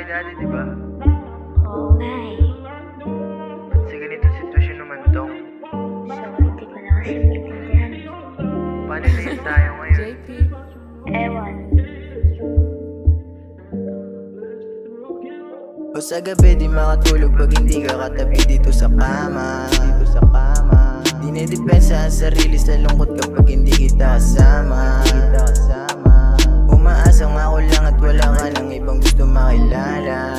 dati, di ba? Oo nga eh. Ba't sa ganitong sitwasyon naman tong? So, hindi ko na kasi maintindihan. Paano na yung tayo ngayon? Ewan. O sa gabi di makatulog pag hindi ka katabi dito sa kama. Dinidepensa ang sarili sa lungkot kapag hindi kita kasama. Umaasang ako lang at wala ka ng ibang gusto makilala.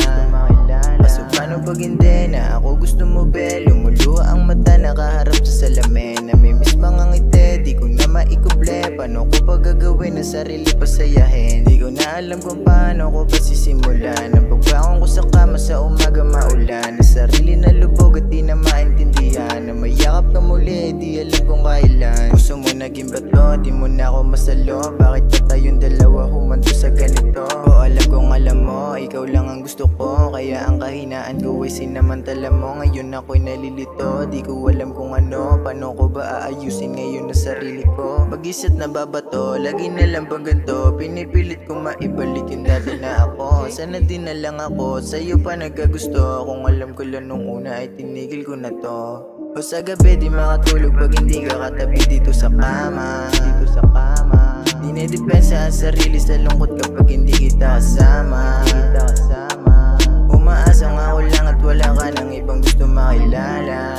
Kaso paano pag hindi na ako gusto mo be? Lumuluha ang mata nakaharap sa salamin. Namimiss mga ngiti, di ko na maikuble. Paano ko pa gagawin ang sarili pasayahin? Di ko na alam kung paano ko pa sisimulan. Ang pagbangon ko sa kama sa umaga maulan. Ang sarili na lubog at di na maintindihan. Na mayakap ka muli, di alam kung kailan. Puso mo naging bato, di mo na ako masalo. Bakit pa tayong dalawa humanto sa ganito? O alam kong alam mo, ikaw lang ang gusto ko. Kaya ang kahinaan ko ay sinamantala mo. Ngayon ako'y nalilito, di ko alam kung ano. Paano ko ba aayusin ngayon na sarili ko? Pag-isa't nababato, lagi na lang bang ganito? Pinipilit ko maibalik yung dati na ako. Sana din na lang ako, sa'yo pa nagkagusto. Kung alam ko lang nung una ay tinigil ko na to. O sa gabi di makatulog pag hindi ka katabi dito sa kama. Dinidepensa ang sarili sa lungkot kapag hindi kita kasama. Umaasang ako lang at wala ka ng ibang gusto makilala.